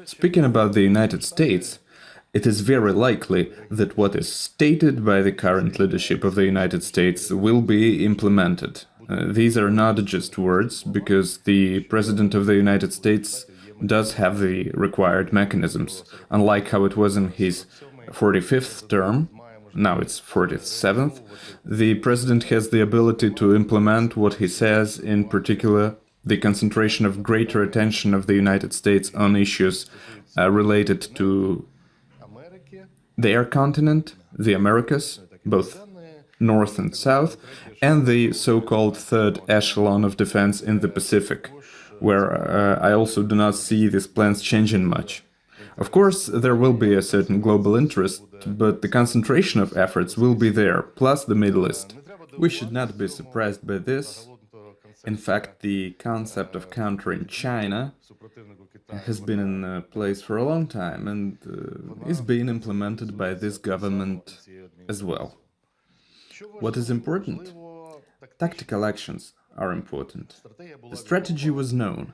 Speaking about the United States, it is very likely that what is stated by the current leadership of the United States will be implemented. These are not just words, because the President of the United States does have the required mechanisms. Unlike how it was in his 45th term, now it's 47th, the President has the ability to implement what he says, in particular the concentration of greater attention of the United States on issues related to their continent, the Americas, both North and South, and the so-called third echelon of defense in the Pacific, where I also do not see these plans changing much. Of course, there will be a certain global interest, but the concentration of efforts will be there, plus the Middle East. We should not be surprised by this. In fact, the concept of countering China has been in place for a long time and is being implemented by this government as well. What is important? Tactical actions are important. The strategy was known.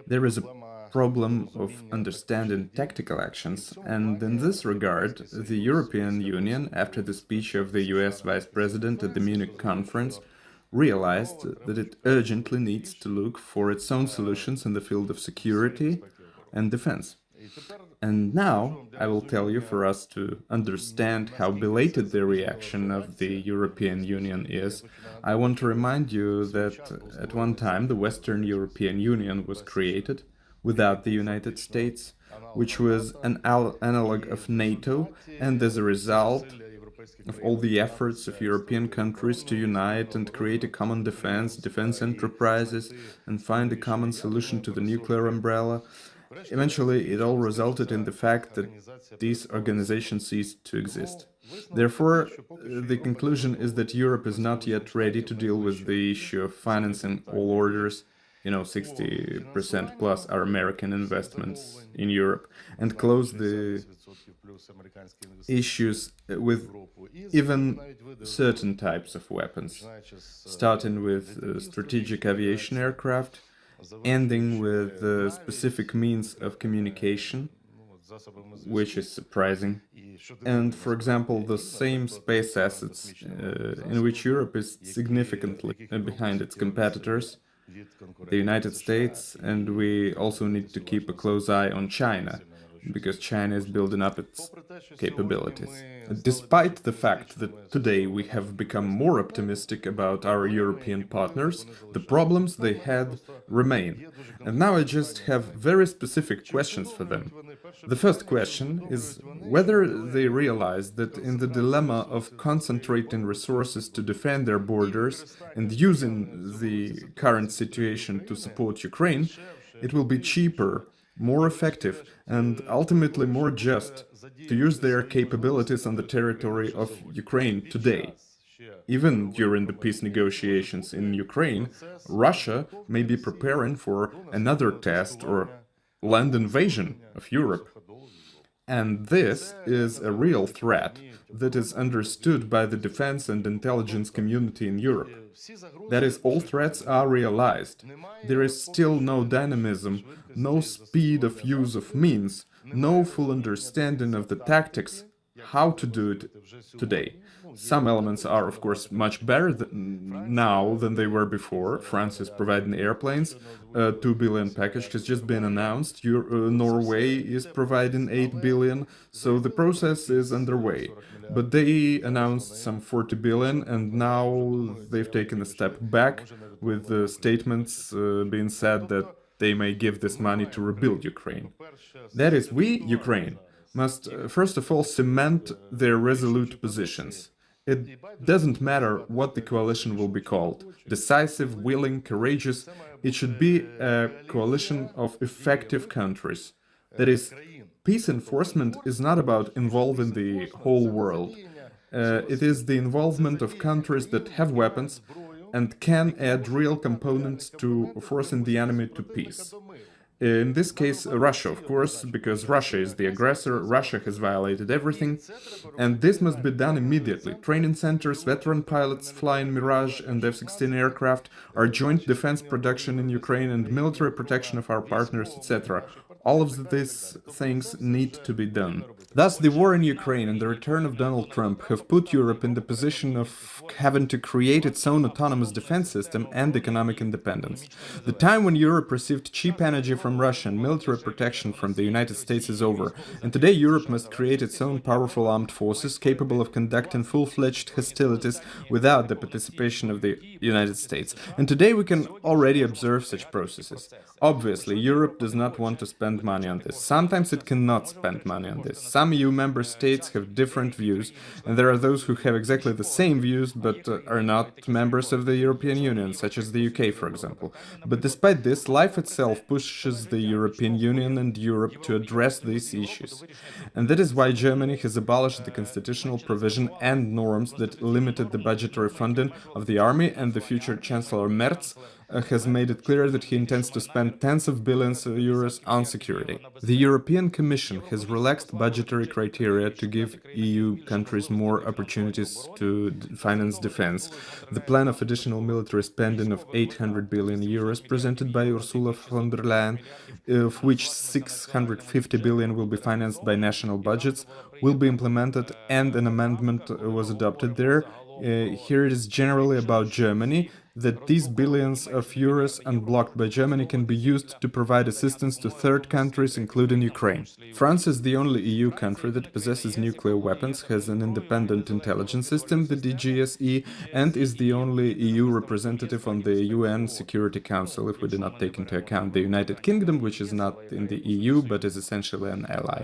There is a problem of understanding tactical actions, and in this regard, the European Union, after the speech of the US Vice President at the Munich conference, realized that it urgently needs to look for its own solutions in the field of security and defense. And now, I will tell you, for us to understand how belated the reaction of the European Union is, I want to remind you that at one time the Western European Union was created without the United States, which was an analog of NATO, and as a result of all the efforts of European countries to unite and create a common defense enterprises, and find a common solution to the nuclear umbrella, eventually it all resulted in the fact that these organizations ceased to exist. Therefore, the conclusion is that Europe is not yet ready to deal with the issue of financing all orders. 60% plus are American investments in Europe, and close the issues with even certain types of weapons, starting with strategic aviation aircraft, ending with specific means of communication, which is surprising. And, for example, the same space assets in which Europe is significantly behind its competitors, the United States, and we also need to keep a close eye on China, because China is building up its capabilities. Despite the fact that today we have become more optimistic about our European partners, the problems they had remain. And now I just have very specific questions for them. The first question is whether they realize that in the dilemma of concentrating resources to defend their borders and using the current situation to support Ukraine, it will be cheaper, more effective, and ultimately more just to use their capabilities on the territory of Ukraine today. Even during the peace negotiations in Ukraine, Russia may be preparing for another test or land invasion of Europe. And this is a real threat that is understood by the defense and intelligence community in Europe. That is, all threats are realized. There is still no dynamism, no speed of use of means, no full understanding of the tactics, how to do it today. Some elements are, of course, much better now than they were before. France is providing airplanes, a 2 billion package has just been announced, Norway is providing 8 billion, so the process is underway. But they announced some 40 billion, and now they've taken a step back, with the statements being said that they may give this money to rebuild Ukraine. That is, we, Ukraine, must first of all cement their resolute positions. It doesn't matter what the coalition will be called. Decisive, willing, courageous. It should be a coalition of effective countries. That is, peace enforcement is not about involving the whole world. It is the involvement of countries that have weapons and can add real components to forcing the enemy to peace. In this case, Russia, of course, because Russia is the aggressor, Russia has violated everything, and this must be done immediately. Training centers, veteran pilots flying Mirage and F-16 aircraft, our joint defense production in Ukraine and military protection of our partners, etc. All of these things need to be done. Thus, the war in Ukraine and the return of Donald Trump have put Europe in the position of having to create its own autonomous defense system and economic independence. The time when Europe received cheap energy from Russia and military protection from the United States is over, and today Europe must create its own powerful armed forces capable of conducting full-fledged hostilities without the participation of the United States. And today we can already observe such processes. Obviously, Europe does not want to spend money on this. Sometimes it cannot spend money on this. Some EU member states have different views, and there are those who have exactly the same views but are not members of the European Union, such as the UK, for example. But despite this, life itself pushes the European Union and Europe to address these issues. And that is why Germany has abolished the constitutional provision and norms that limited the budgetary funding of the army, and the future Chancellor Merz has made it clear that he intends to spend tens of billions of euros on security. The European Commission has relaxed budgetary criteria to give EU countries more opportunities to finance defense. The plan of additional military spending of 800 billion euros presented by Ursula von der Leyen, of which 650 billion will be financed by national budgets, will be implemented, and an amendment was adopted there. Here it is generally about Germany, that these billions of euros unblocked by Germany can be used to provide assistance to third countries, including Ukraine. France is the only EU country that possesses nuclear weapons, has an independent intelligence system, the DGSE, and is the only EU representative on the UN Security Council, if we do not take into account the United Kingdom, which is not in the EU but is essentially an ally.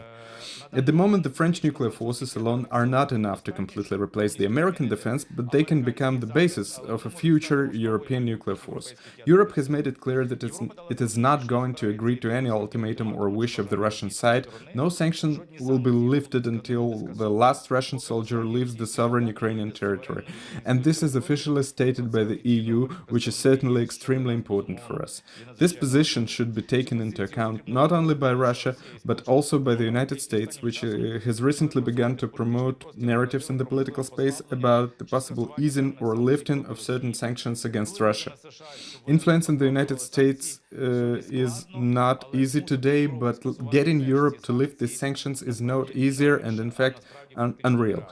At the moment, the French nuclear forces alone are not enough to completely replace the American defense, but they can become the basis of a future European nuclear force. Europe has made it clear that it is not going to agree to any ultimatum or wish of the Russian side. No sanction will be lifted until the last Russian soldier leaves the sovereign Ukrainian territory. And this is officially stated by the EU, which is certainly extremely important for us. This position should be taken into account not only by Russia, but also by the United States, which has recently begun to promote narratives in the political space about the possible easing or lifting of certain sanctions against Russia. Influence in the United States is not easy today, but getting Europe to lift these sanctions is not easier and, in fact, unreal.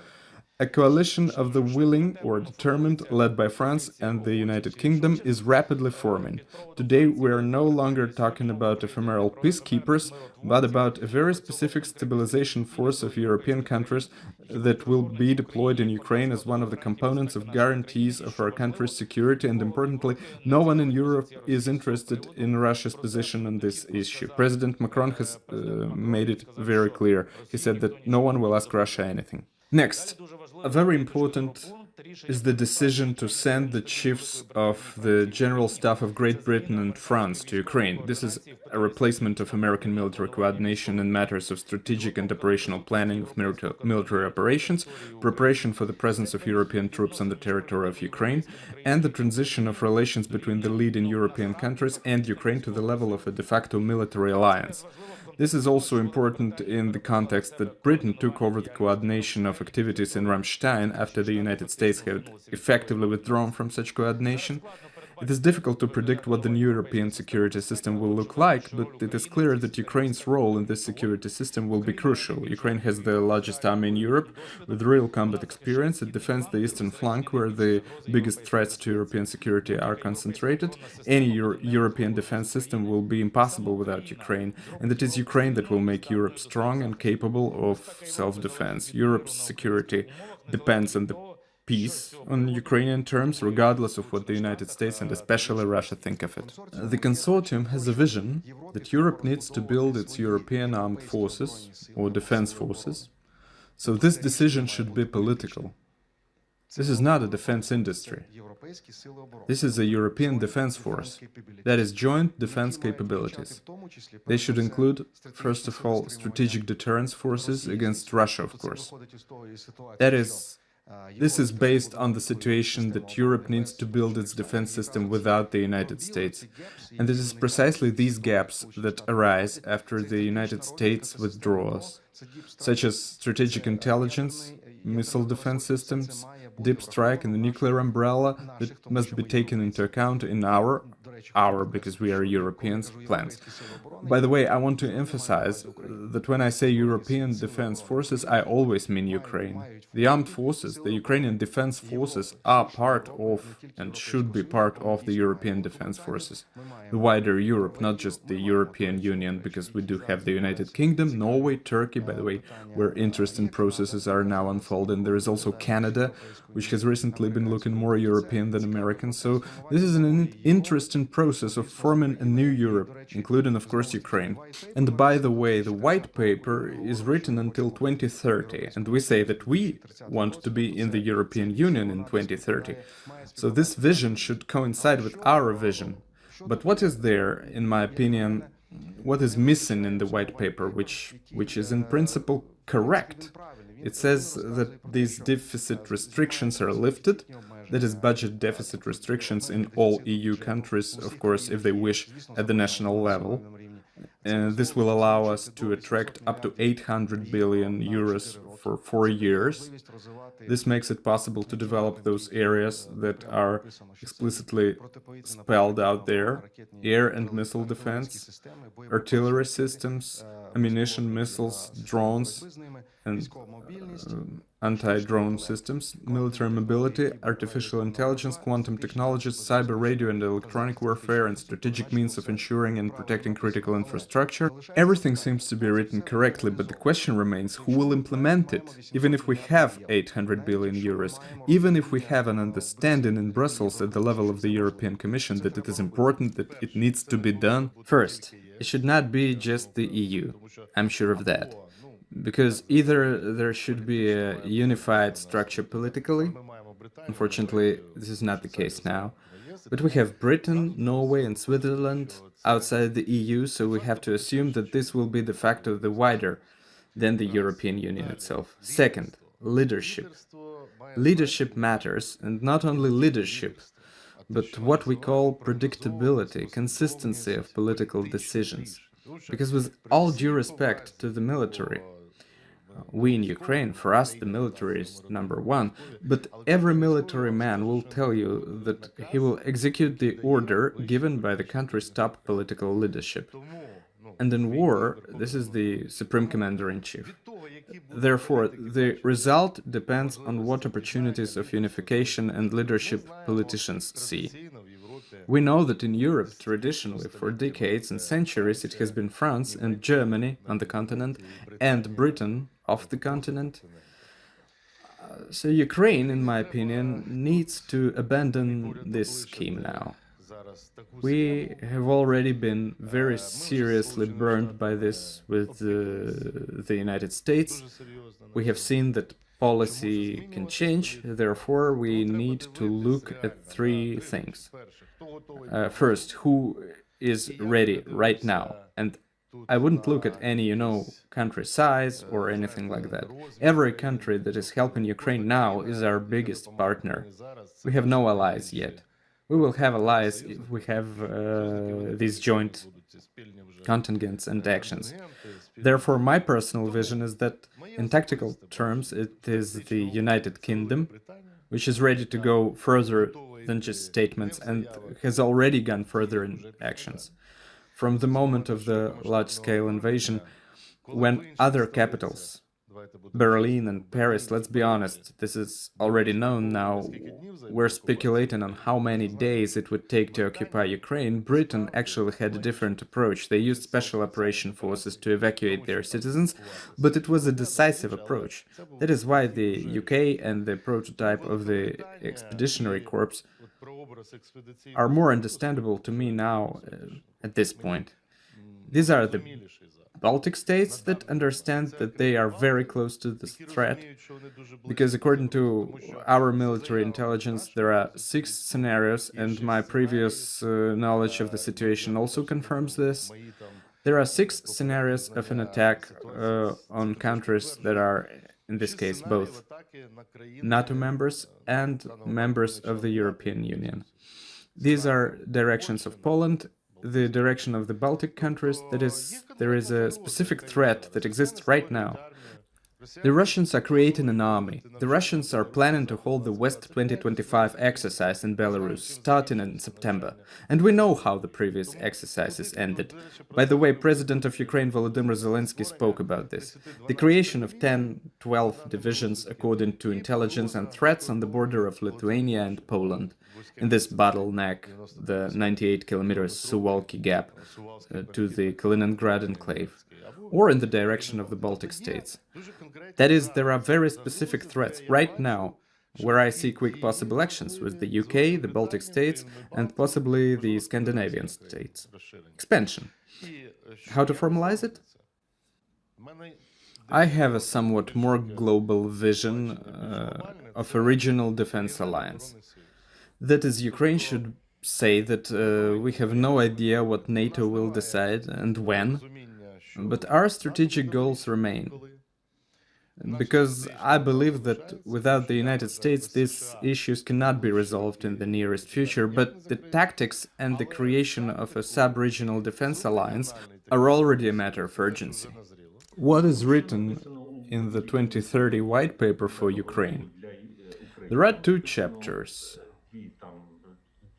A coalition of the willing or determined, led by France and the United Kingdom, is rapidly forming. Today we are no longer talking about ephemeral peacekeepers, but about a very specific stabilization force of European countries that will be deployed in Ukraine as one of the components of guarantees of our country's security, and importantly, no one in Europe is interested in Russia's position on this issue. President Macron has made it very clear. He said that no one will ask Russia anything. Next, very important is the decision to send the chiefs of the General Staff of Great Britain and France to Ukraine. This is a replacement of American military coordination in matters of strategic and operational planning of military operations, preparation for the presence of European troops on the territory of Ukraine, and the transition of relations between the leading European countries and Ukraine to the level of a de facto military alliance. This is also important in the context that Britain took over the coordination of activities in Ramstein after the United States had effectively withdrawn from such coordination. It is difficult to predict what the new European security system will look like, but it is clear that Ukraine's role in this security system will be crucial. Ukraine has the largest army in Europe, with real combat experience. It defends the eastern flank, where the biggest threats to European security are concentrated. Any European defense system will be impossible without Ukraine, and it is Ukraine that will make Europe strong and capable of self-defense. Europe's security depends on the peace on Ukrainian terms, regardless of what the United States and especially Russia think of it. The consortium has a vision that Europe needs to build its European armed forces, or defense forces, so this decision should be political. This is not a defense industry. This is a European defense force. That is joint defense capabilities. They should include, first of all, strategic deterrence forces against Russia, of course. This is based on the situation that Europe needs to build its defense system without the United States. And it is precisely these gaps that arise after the United States withdraws, such as strategic intelligence, missile defense systems, deep strike and the nuclear umbrella that must be taken into account in our our, because we are Europeans, plans. By the way, I want to emphasize that when I say European Defense Forces, I always mean Ukraine. The armed forces, the Ukrainian Defense Forces, are part of and should be part of the European Defense Forces. The wider Europe, not just the European Union, because we do have the United Kingdom, Norway, Turkey, by the way, where interesting processes are now unfolding. There is also Canada, which has recently been looking more European than American. So this is an interesting process of forming a new Europe, including, of course, Ukraine. And by the way, the white paper is written until 2030, and we say that we want to be in the European Union in 2030. So this vision should coincide with our vision. But what is there, in my opinion, what is missing in the white paper, which is in principle correct? It says that these deficit restrictions are lifted, that is, budget deficit restrictions in all EU countries, of course, if they wish, at the national level. This will allow us to attract up to 800 billion euros for 4 years. This makes it possible to develop those areas that are explicitly spelled out there: air and missile defense, artillery systems, ammunition, missiles, drones, and anti-drone systems, military mobility, artificial intelligence, quantum technologies, cyber, radio and electronic warfare, and strategic means of ensuring and protecting critical infrastructure. Everything seems to be written correctly, but the question remains, who will implement it? Even if we have 800 billion euros, even if we have an understanding in Brussels at the level of the European Commission that it is important, that it needs to be done. First, it should not be just the EU. I'm sure of that. Because either there should be a unified structure politically, unfortunately this is not the case now, but we have Britain, Norway and Switzerland outside the EU, so we have to assume that this will be de facto the wider than the European Union itself. Second, leadership. Leadership matters, and not only leadership, but what we call predictability, consistency of political decisions. Because with all due respect to the military, we in Ukraine, for us the military is number one, but every military man will tell you that he will execute the order given by the country's top political leadership. And in war, this is the Supreme Commander-in-Chief. Therefore, the result depends on what opportunities of unification and leadership politicians see. We know that in Europe, traditionally, for decades and centuries, it has been France and Germany on the continent and Britain off the continent. So Ukraine, in my opinion, needs to abandon this scheme now. We have already been very seriously burned by this with the United States. We have seen that policy can change, therefore we need to look at three things. First, who is ready right now? And I wouldn't look at any, country size or anything like that. Every country that is helping Ukraine now is our biggest partner. We have no allies yet. We will have allies if we have these joint contingents and actions. Therefore, my personal vision is that, in tactical terms, it is the United Kingdom, which is ready to go further than just statements and has already gone further in actions. From the moment of the large-scale invasion, when other capitals, Berlin and Paris, let's be honest, this is already known now, we're speculating on how many days it would take to occupy Ukraine, Britain actually had a different approach. They used special operation forces to evacuate their citizens, but it was a decisive approach. That is why the UK and the prototype of the Expeditionary Corps are more understandable to me now at this point. These are the Baltic states that understand that they are very close to this threat, because according to our military intelligence there are 6 scenarios, and my previous knowledge of the situation also confirms this. There are 6 scenarios of an attack on countries that are, in this case, both NATO members and members of the European Union. These are directions of Poland, the direction of the Baltic countries, that is, there is a specific threat that exists right now. The Russians are creating an army. The Russians are planning to hold the West 2025 exercise in Belarus, starting in September. And we know how the previous exercises ended. By the way, President of Ukraine Volodymyr Zelensky spoke about this. The creation of 10, 12 divisions according to intelligence and threats on the border of Lithuania and Poland. In this bottleneck, the 98 kilometers Suwalki Gap to the Kaliningrad enclave, or in the direction of the Baltic states. That is, there are very specific threats right now where I see quick possible actions with the UK, the Baltic states, and possibly the Scandinavian states. Expansion. How to formalize it? I have a somewhat more global vision of a regional defense alliance. That is, Ukraine should say that we have no idea what NATO will decide and when, but our strategic goals remain. Because I believe that without the United States, these issues cannot be resolved in the nearest future, but the tactics and the creation of a sub-regional defense alliance are already a matter of urgency. What is written in the 2030 white paper for Ukraine? There are two chapters.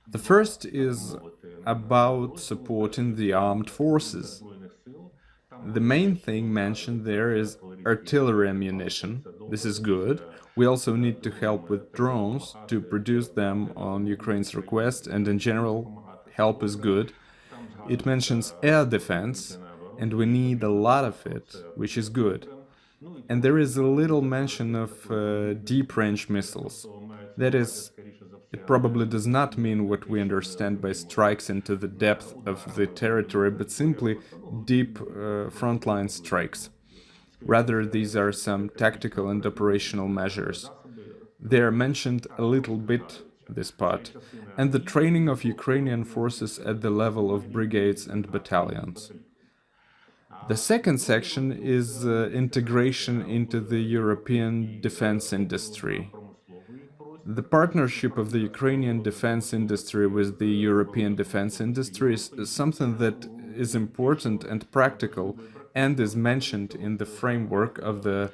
The first is about supporting the armed forces. The main thing mentioned there is artillery ammunition. This is good. We also need to help with drones to produce them on Ukraine's request, and in general, help is good. It mentions air defense, and we need a lot of it, which is good. And there is a little mention of deep-range missiles. That is, it probably does not mean what we understand by strikes into the depth of the territory, but simply deep frontline strikes. Rather, these are some tactical and operational measures. They are mentioned a little bit, this part, and the training of Ukrainian forces at the level of brigades and battalions. The second section is integration into the European defense industry. The partnership of the Ukrainian defense industry with the European defense industry is something that is important and practical and is mentioned in the framework of the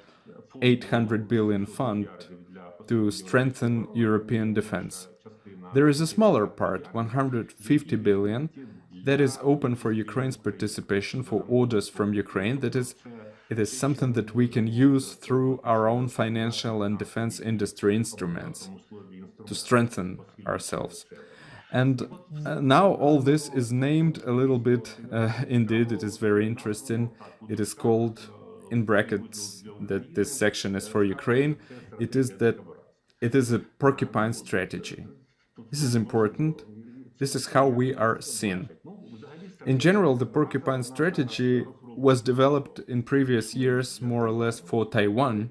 800 billion fund to strengthen European defense. There is a smaller part, 150 billion, that is open for Ukraine's participation for orders from Ukraine. That is, it is something that we can use through our own financial and defense industry instruments to strengthen ourselves. And now all this is named a little bit, indeed, it is very interesting. It is called, in brackets, that this section is for Ukraine. It is a porcupine strategy. This is important. This is how we are seen. In general, the porcupine strategy was developed in previous years more or less for Taiwan,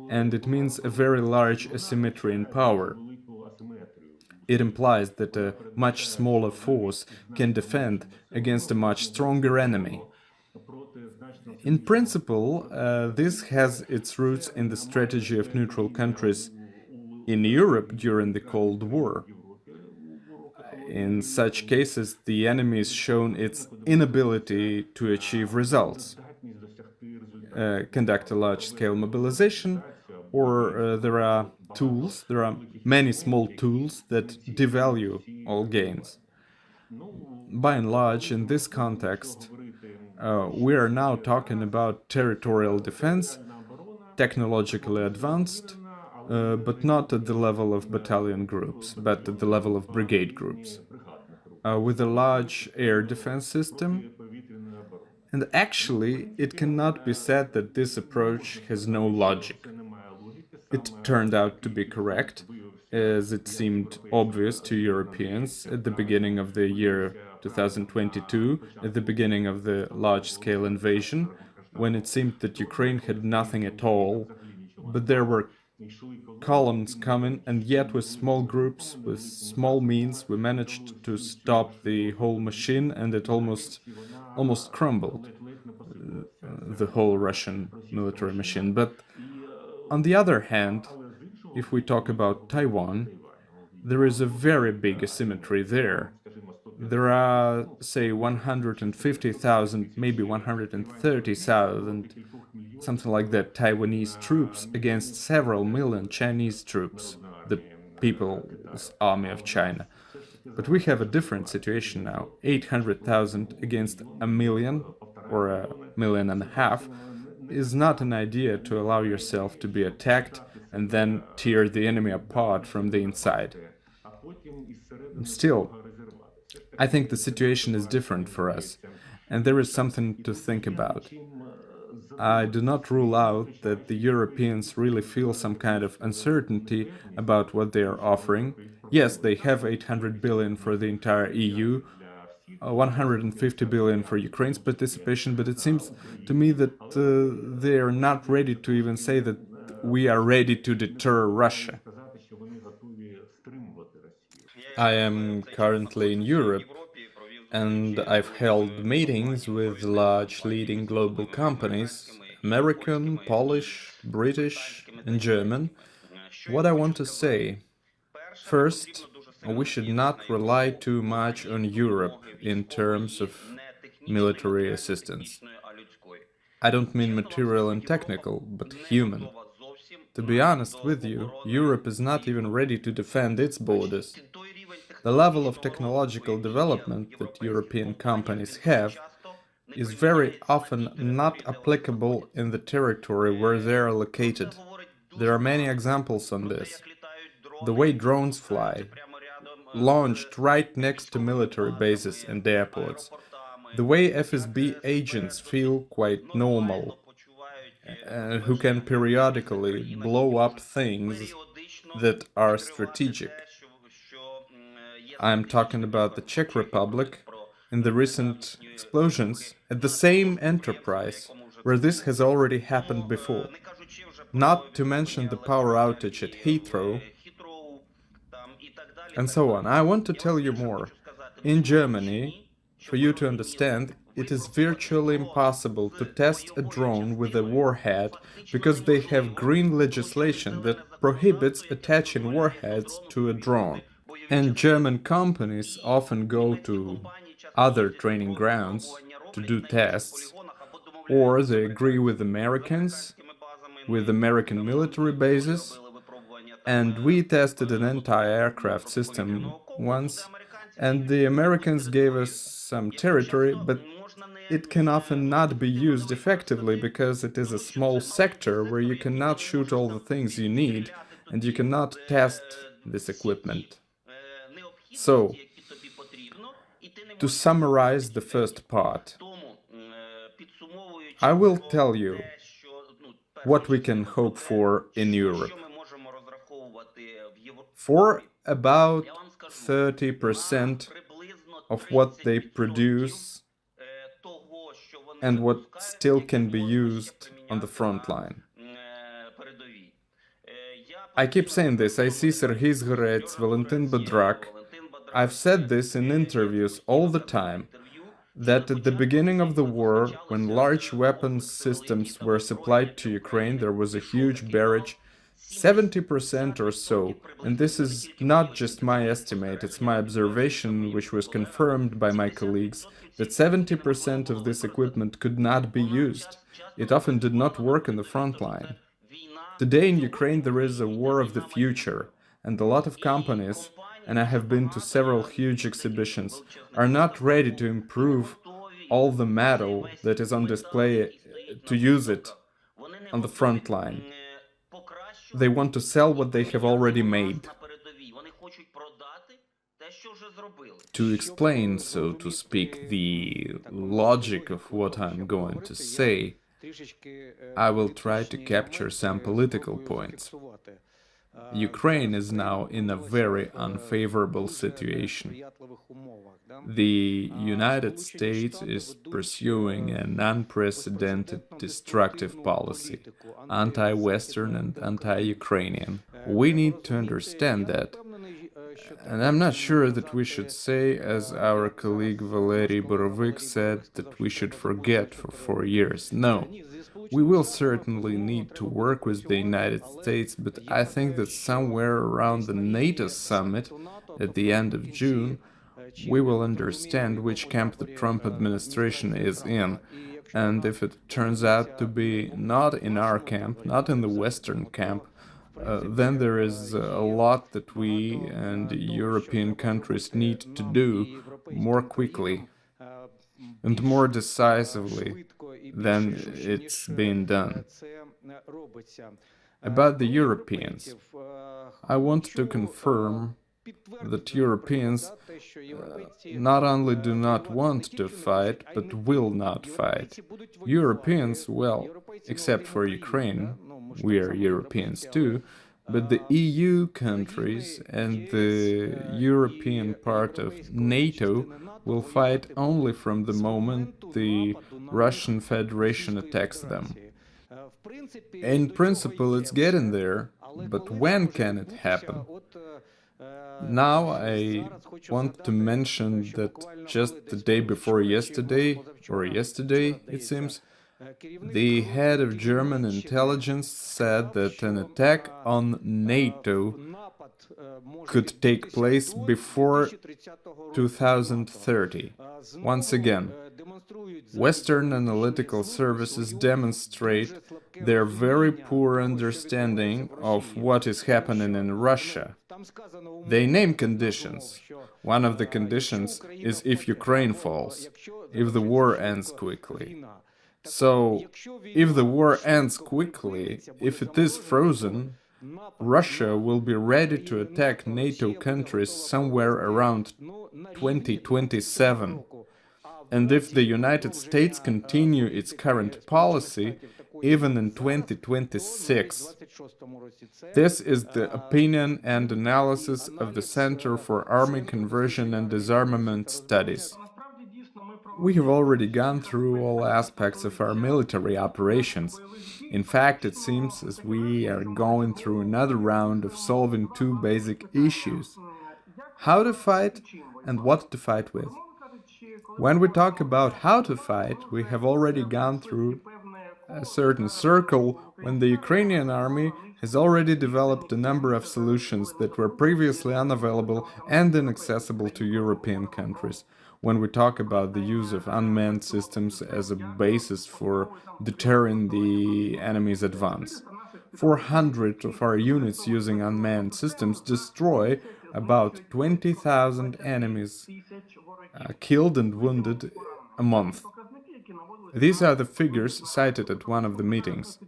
and it means a very large asymmetry in power. It implies that a much smaller force can defend against a much stronger enemy. In principle, this has its roots in the strategy of neutral countries in Europe during the Cold War. In such cases, the enemy is shown its inability to achieve results, conduct a large-scale mobilization, or there are many small tools that devalue all gains. By and large, in this context, we are now talking about territorial defense, technologically advanced, but not at the level of battalion groups, but at the level of brigade groups, with a large air defense system. And actually, it cannot be said that this approach has no logic. It turned out to be correct, as it seemed obvious to Europeans at the beginning of the year 2022, at the beginning of the large-scale invasion, when it seemed that Ukraine had nothing at all, but there were columns coming, and yet with small groups, with small means, we managed to stop the whole machine, and it almost crumbled, the whole Russian military machine. But on the other hand, if we talk about Taiwan, there is a very big asymmetry there. there are, say, 150,000, maybe 130,000, something like that, Taiwanese troops against several million Chinese troops, the People's Army of China. But we have a different situation now, 800,000 against a million or a million and a half is not an idea to allow yourself to be attacked and then tear the enemy apart from the inside. Still, I think the situation is different for us, and there is something to think about. I do not rule out that the Europeans really feel some kind of uncertainty about what they are offering. Yes, they have 800 billion for the entire EU, 150 billion for Ukraine's participation, but it seems to me that they are not ready to even say that we are ready to deter Russia. I am currently in Europe, and I've held meetings with large leading global companies, American, Polish, British, and German. What I want to say: first, we should not rely too much on Europe in terms of military assistance. I don't mean material and technical, but human. To be honest with you, Europe is not even ready to defend its borders. The level of technological development that European companies have is very often not applicable in the territory where they are located. There are many examples on this. The way drones fly, launched right next to military bases and airports. The way FSB agents feel quite normal, who can periodically blow up things that are strategic. I'm talking about the Czech Republic in the recent explosions at the same enterprise where this has already happened before. Not to mention the power outage at Heathrow, and so on. I want to tell you more. In Germany, for you to understand, it is virtually impossible to test a drone with a warhead because they have green legislation that prohibits attaching warheads to a drone. And German companies often go to other training grounds to do tests, or they agree with Americans, with American military bases, and we tested an anti-aircraft system once, and the Americans gave us some territory, but it can often not be used effectively because it is a small sector where you cannot shoot all the things you need, and you cannot test this equipment. So, to summarize the first part, I will tell you what we can hope for in Europe. For about 30% of what they produce and what still can be used on the front line. I keep saying this. I see Sergiy Zgurets, Valentyn Badrak. I've said this in interviews all the time, that at the beginning of the war, when large weapons systems were supplied to Ukraine, there was a huge barrage, 70% or so, and this is not just my estimate, it's my observation, which was confirmed by my colleagues, that 70% of this equipment could not be used. It often did not work in the front line. Today in Ukraine there is a war of the future, and a lot of companies, and I have been to several huge exhibitions, are not ready to improve all the metal that is on display to use it on the front line. They want to sell what they have already made. To explain, so to speak, the logic of what I'm going to say, I will try to capture some political points. Ukraine is now in a very unfavorable situation. The United States is pursuing an unprecedented destructive policy, anti-Western and anti-Ukrainian. We need to understand that. And I'm not sure that we should say, as our colleague Valeriy Borovyk said, that we should forget for 4 years. No. We will certainly need to work with the United States, but I think that somewhere around the NATO summit at the end of June, we will understand which camp the Trump administration is in. And if it turns out to be not in our camp, not in the Western camp, then there is a lot that we and European countries need to do more quickly and more decisively than it's been done. About the Europeans, I want to confirm that Europeans not only do not want to fight, but will not fight. Europeans, well, except for Ukraine, we are Europeans too, but the EU countries and the European part of NATO will fight only from the moment the Russian Federation attacks them. In principle, it's getting there, but when can it happen? Now I want to mention that just the day before yesterday, or yesterday it seems, the head of German intelligence said that an attack on NATO could take place before 2030. Once again, Western analytical services demonstrate their very poor understanding of what is happening in Russia. They name conditions. One of the conditions is if Ukraine falls, if the war ends quickly. So, if the war ends quickly, if it is frozen, Russia will be ready to attack NATO countries somewhere around 2027. And if the United States continue its current policy, even in 2026. This is the opinion and analysis of the Center for Army Conversion and Disarmament Studies. We have already gone through all aspects of our military operations. In fact, it seems as we are going through another round of solving two basic issues: how to fight and what to fight with. When we talk about how to fight, we have already gone through a certain circle when the Ukrainian army has already developed a number of solutions that were previously unavailable and inaccessible to European countries. When we talk about the use of unmanned systems as a basis for deterring the enemy's advance. 400 of our units using unmanned systems destroy about 20,000 enemies killed and wounded a month. These are the figures cited at one of the meetings.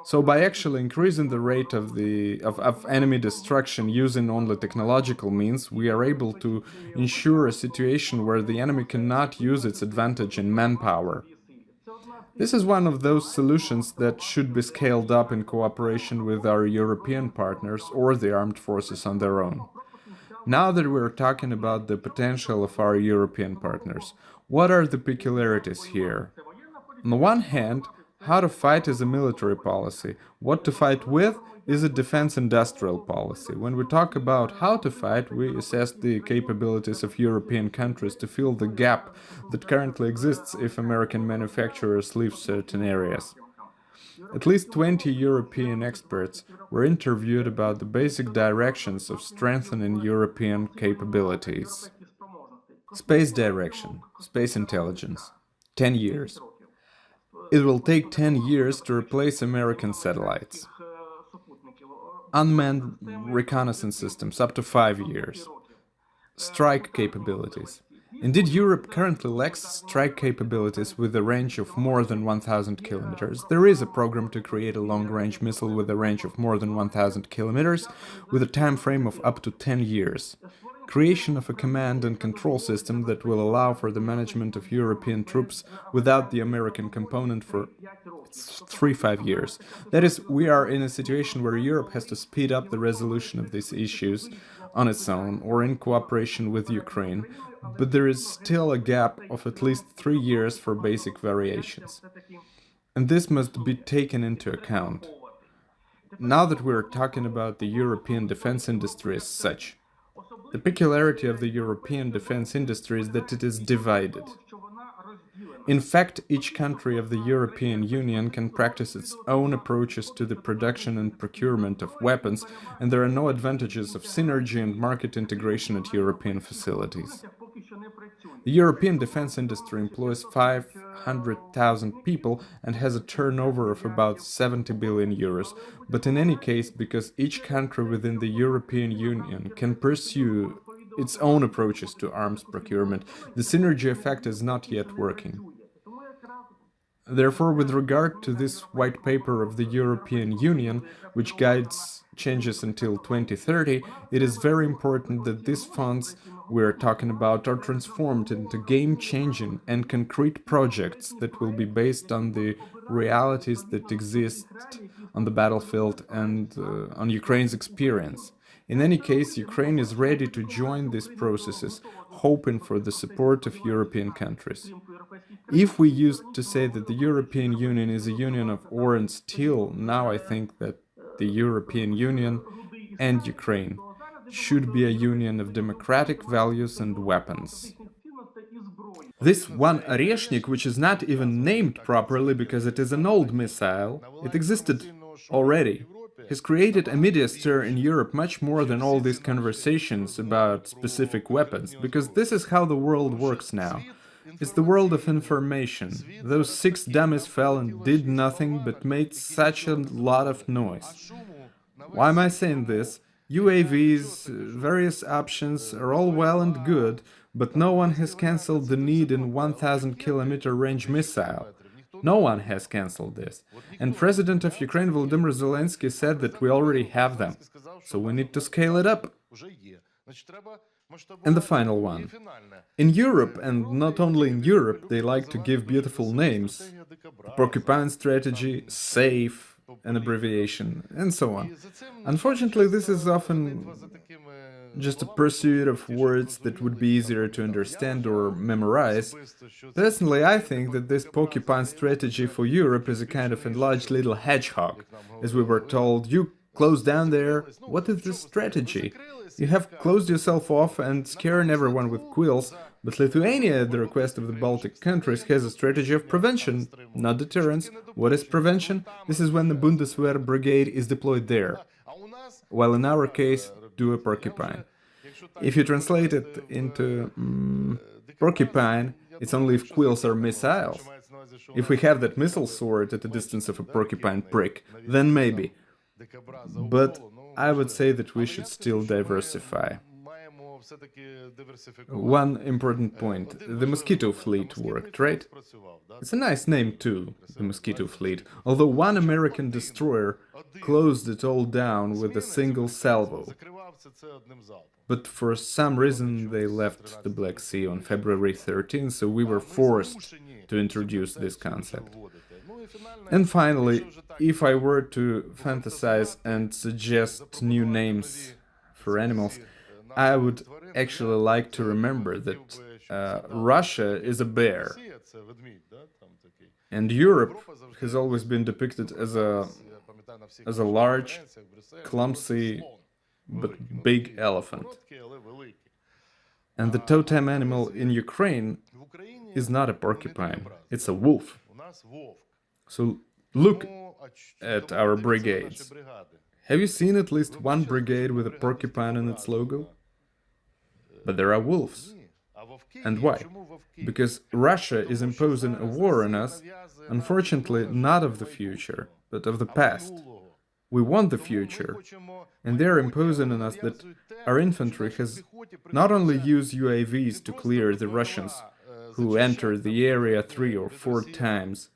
So by actually increasing the rate of enemy destruction using only technological means, we are able to ensure a situation where the enemy cannot use its advantage in manpower. This is one of those solutions that should be scaled up in cooperation with our European partners or the armed forces on their own. Now that we're talking about the potential of our European partners, what are the peculiarities here? On the one hand, how to fight is a military policy. What to fight with is a defense industrial policy. When we talk about how to fight, we assess the capabilities of European countries to fill the gap that currently exists if American manufacturers leave certain areas. At least 20 European experts were interviewed about the basic directions of strengthening European capabilities. Space direction, space intelligence, 10 years. It will take 10 years to replace American satellites. Unmanned reconnaissance systems, up to 5 years. Strike capabilities. Indeed, Europe currently lacks strike capabilities with a range of more than 1,000 kilometers. There is a program to create a long-range missile with a range of more than 1,000 kilometers, with a time frame of up to 10 years. Creation of a command and control system that will allow for the management of European troops without the American component for 3-5 years. That is, we are in a situation where Europe has to speed up the resolution of these issues on its own or in cooperation with Ukraine, but there is still a gap of at least 3 years for basic variations. And this must be taken into account. Now that we're talking about the European defense industry as such, the peculiarity of the European defense industry is that it is divided. In fact, each country of the European Union can practice its own approaches to the production and procurement of weapons, and there are no advantages of synergy and market integration at European facilities. The European defense industry employs 500,000 people and has a turnover of about 70 billion euros. But in any case, because each country within the European Union can pursue its own approaches to arms procurement, the synergy effect is not yet working. Therefore, with regard to this white paper of the European Union, which guides changes until 2030, it is very important that these funds we're talking about are transformed into game-changing and concrete projects that will be based on the realities that exist on the battlefield and on Ukraine's experience. In any case, Ukraine is ready to join these processes, hoping for the support of European countries. If we used to say that the European Union is a union of ore and steel, now I think that the European Union and Ukraine should be a union of democratic values and weapons. This one Oreshnik, which is not even named properly because it is an old missile, it existed already, has created a media stir in Europe much more than all these conversations about specific weapons, because this is how the world works now. It's the world of information. Those 6 dummies fell and did nothing but made such a lot of noise. Why am I saying this? UAVs, various options are all well and good, but no one has cancelled the need in 1,000-kilometer range missile. No one has cancelled this. And President of Ukraine Volodymyr Zelensky said that we already have them. So we need to scale it up. And the final one. In Europe, and not only in Europe, they like to give beautiful names. Porcupine strategy, SAFE, an abbreviation, and so on. Unfortunately, this is often just a pursuit of words that would be easier to understand or memorize. Personally, I think that this porcupine strategy for Europe is a kind of enlarged little hedgehog. As we were told, you close down there, what is this strategy? You have closed yourself off and scaring everyone with quills, but Lithuania, at the request of the Baltic countries, has a strategy of prevention, not deterrence. What is prevention? This is when the Bundeswehr brigade is deployed there, while in our case, do a porcupine. If you translate it into porcupine, it's only if quills are missiles. If we have that missile sword at a distance of a porcupine prick, then maybe. But I would say that we should still diversify. One important point, the Mosquito fleet worked, right? It's a nice name too, the Mosquito fleet, although one American destroyer closed it all down with a single salvo. But for some reason they left the Black Sea on February 13, so we were forced to introduce this concept. And finally, if I were to fantasize and suggest new names for animals, I would actually like to remember that Russia is a bear, and Europe has always been depicted as a large, clumsy, but big elephant. And the totem animal in Ukraine is not a porcupine, it's a wolf. So look at our brigades. Have you seen at least one brigade with a porcupine in its logo? But there are wolves. And why? Because Russia is imposing a war on us, unfortunately not of the future, but of the past. We want the future, and they're imposing on us that our infantry has not only used UAVs to clear the Russians who enter the area 3 or 4 times,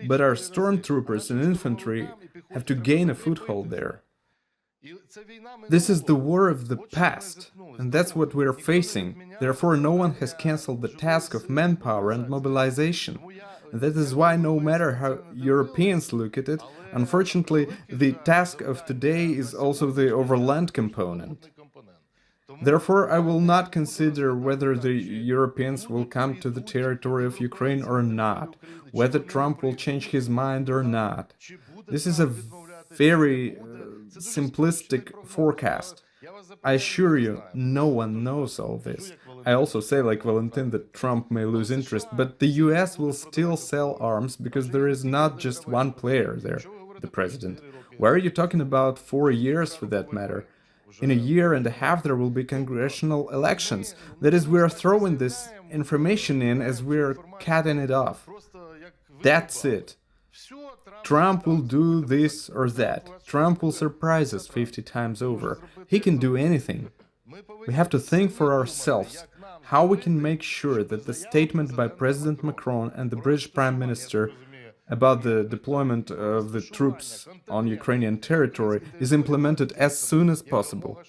but our stormtroopers and infantry have to gain a foothold there. This is the war of the past, and that's what we're facing. Therefore, no one has cancelled the task of manpower and mobilization. And that is why, no matter how Europeans look at it, unfortunately, the task of today is also the overland component. Therefore, I will not consider whether the Europeans will come to the territory of Ukraine or not, whether Trump will change his mind or not. This is a very simplistic forecast. I assure you, no one knows all this. I also say, like Valentyn, that Trump may lose interest, but the US will still sell arms because there is not just one player there, the president. Why are you talking about 4 years for that matter? In a year and a half there will be congressional elections. That is, we are throwing this information in as we're cutting it off. That's it. Trump will do this or that. Trump will surprise us 50 times over. He can do anything. We have to think for ourselves how we can make sure that the statement by President Macron and the British Prime Minister about the deployment of the troops on Ukrainian territory is implemented as soon as possible.